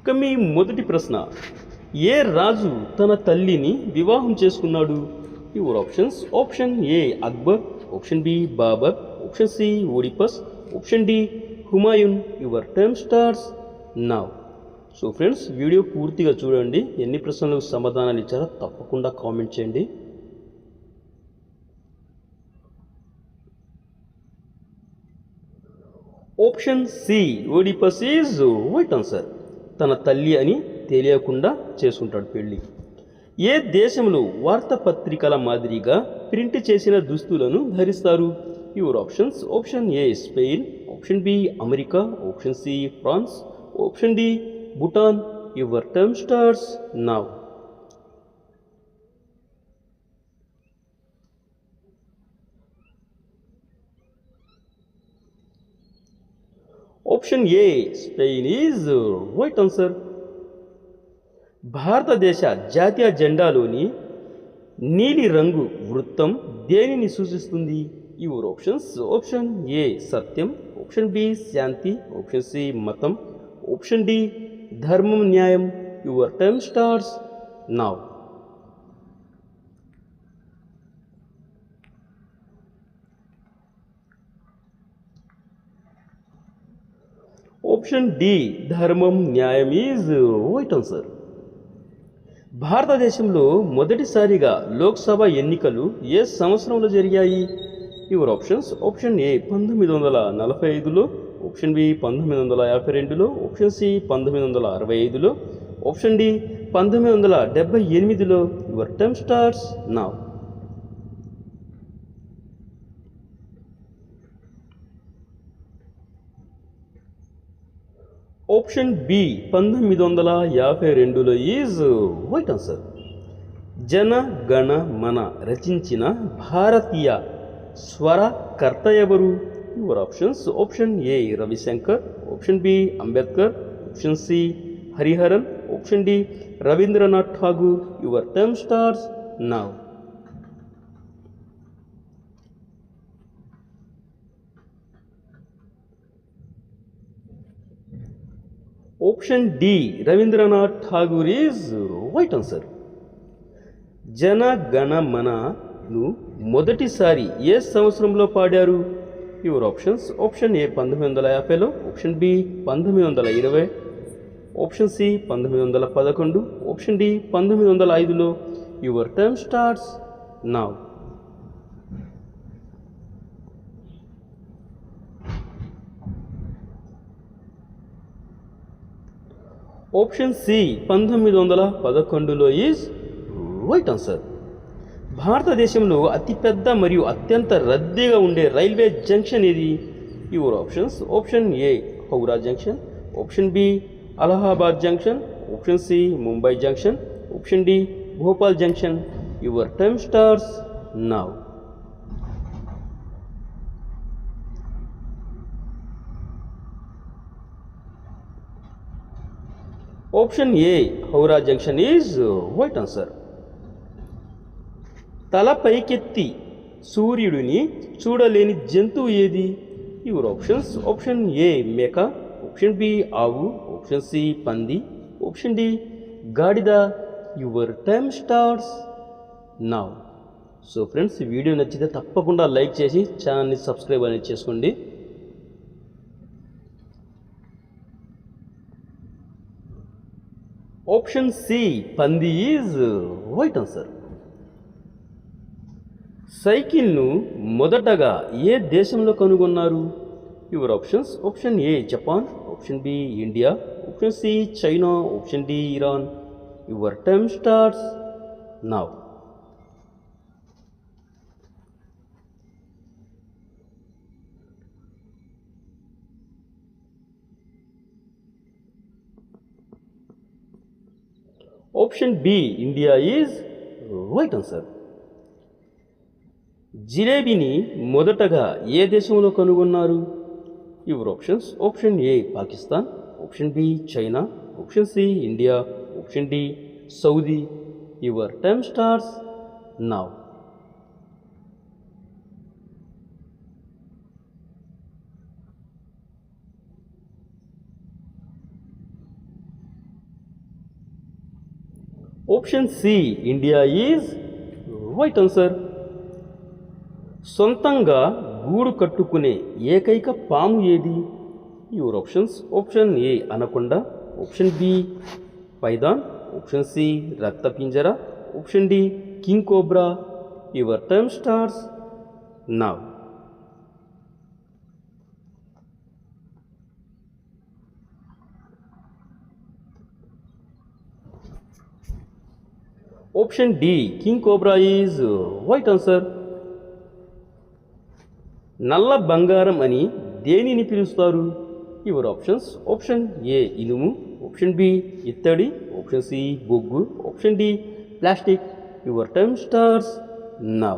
ఇక మీ మొదటి ప్రశ్న, ఏ రాజు తన తల్లిని వివాహం చేసుకున్నాడు? Your options. Option A Akbar, option B Babar, option C Oedipus, option D Humayun. Your time starts now. So friends, video పూర్తిగా చూడండి. ఎన్ని ప్రశ్నలకు సమాధానాలు ఇచ్చారో తప్పకుండా కామెంట్ చేయండి. Option C Oedipus is right answer. తన తల్లి అని తెలియకుండా చేసుకుంటాడు పెళ్ళి. ఏ దేశంలో వార్తాపత్రికల మాదిరిగా ప్రింట్ చేసిన దుస్తులను ధరిస్తారు? Your options. Option A Spain, option B America, option C France, option D Bhutan. Your time starts now. Option A Spain is right answer. భారతదేశ జాతీయ జెండాలోని నీలి రంగు వృత్తం దేనిని సూచిస్తుంది? Your options. ఆప్షన్ ఏ సత్యం, ఆప్షన్ బి శాంతి, ఆప్షన్ సి మతం, ఆప్షన్ డి ధర్మం న్యాయం. Your time starts now. Option D ధర్మం న్యాయం ఈజ్ రైట్ ఆన్సర్. భారతదేశంలో మొదటిసారిగా లోక్సభ ఎన్నికలు ఏ సంవత్సరంలో జరిగాయి? Your options. ఆప్షన్ ఏ 1945లో, ఆప్షన్ బి 1952లో, ఆప్షన్ సి 1965లో, ఆప్షన్ డి 1978లో. Your time starts now. Option B 1952లో is right answer. Jana Gana Mana రచించిన భారతీయ స్వరకర్త ఎవరు? Your options. Option A Ravi Shankar, option B Ambedkar, option C Hariharan, option D Rabindranath Tagore. Your time starts now. Option D Rabindranath Tagore is right answer. Jana Gana మనను మొదటిసారి ఏ సంవత్సరంలో పాడారు? Your options. ఆప్షన్ ఏ 1950లో, option B 1920, option C 1911, option D 1905లో. Your time starts now. Option C 1911లో is right answer. భారతదేశంలో అతిపెద్ద మరియు అత్యంత రద్దీగా ఉండే రైల్వే జంక్షన్ ఏది? Your options. Option A Howrah junction, option B Allahabad junction, option C Mumbai junction, option D Bhopal junction. Your time starts now. Option A Howrah junction is right answer. తల పైకెత్తి సూర్యుడిని చూడలేని జంతువు ఏది? Your options. ఆప్షన్ ఏ మేక, ఆప్షన్ బి ఆవు, option C పంది, option D గాడిద. Your time starts now. So friends, video నచ్చితే తప్పకుండా లైక్ చేసి ఛానల్ని సబ్స్క్రైబ్ అనేది చేసుకోండి. ఆప్షన్ సి పంది ఈజ్ రైట్ ఆన్సర్. సైకిల్ను మొదటగా ఏ దేశంలో కనుగొన్నారు? Your options. Option A Japan, option B India, option C China, option D Iran. Your time starts now. Option B India is right answer. జిలేబీని మొదటగా ఏ దేశంలో కనుగొన్నారు? Your options. Option A Pakistan, option B China, option C India, option D Saudi. Your time starts now. Option C India is right answer. సొంతంగా గూడు కట్టుకునే ఏకైక పాము ఏది? Your options. Option A anaconda, option B python, option C రక్తపింజర, option D king cobra. Your time starts now. Option D king cobra is right answer. నల్ల బంగారం అని దేనిని పిలుస్తారు? Your options. ఆప్షన్ ఏ ఇనుము, ఆప్షన్ బి ఇత్తడి, option C బొగ్గు, option D plastic. Your time starts now.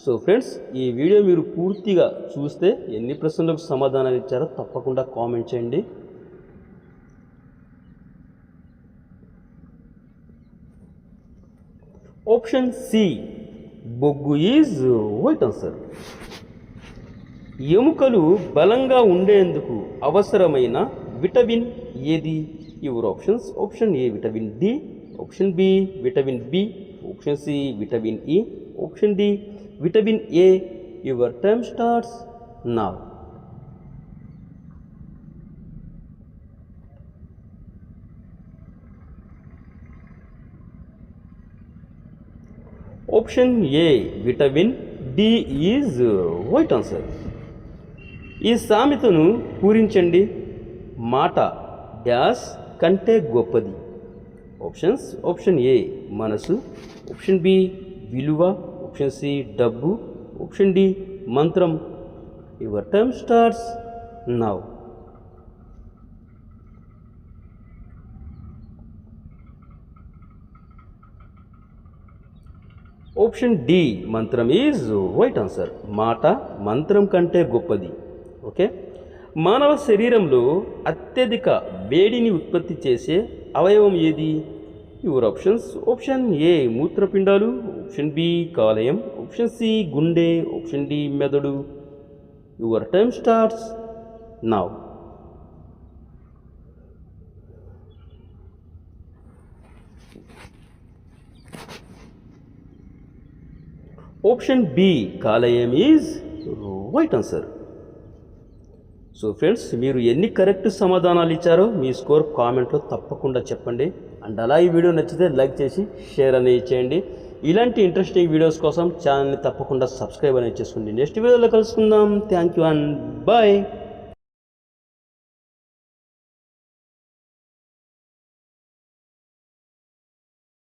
So friends, ఈ video మీరు పూర్తిగా చూస్తే ఎన్ని ప్రశ్నలకు సమాధానాలు ఇచ్చారో తప్పకుండా కామెంట్ చేయండి. ఆప్షన్ సి బొగ్గు ఈజ్ రైట్ ఆన్సర్. ఎముకలు బలంగా ఉండేందుకు అవసరమైన విటమిన్ ఏది? Your options. Option A vitamin D, option B vitamin B, option C vitamin E, option D vitamin A. Your time starts now. Option A vitamin D is right answer. ఈ సామెతను పూరించండి. మాట dash కంటే గొప్పది. Options. Option A మనసు, option B విలువ, option C డబ్బు, option D మంత్రం. Your time starts now. Option D మంత్రం ఈజ్ రైట్ ఆన్సర్. మాట మంత్రం కంటే గొప్పది. ఓకే. మానవ శరీరంలో అత్యధిక వేడిని ఉత్పత్తి చేసే అవయవం ఏది? Your options. ఆప్షన్ ఏ మూత్రపిండాలు, ఆప్షన్ బి కాలేయం, ఆప్షన్ సి గుండె, ఆప్షన్ డి మెదడు. Your time starts now. Option B కాలేయం is right answer. So friends, మీరు ఎన్ని కరెక్ట్ సమాధానాలు ఇచ్చారో మీ స్కోర్ కామెంట్లో తప్పకుండా చెప్పండి. అండ్ అలా ఈ వీడియో నచ్చితే లైక్ చేసి షేర్ అనేది చేయండి. ఇలాంటి ఇంట్రెస్టింగ్ వీడియోస్ కోసం ఛానల్ని తప్పకుండా సబ్స్క్రైబ్ అనేది చేసుకోండి. నెక్స్ట్ వీడియోలో కలుసుకుందాం. Thank you and bye.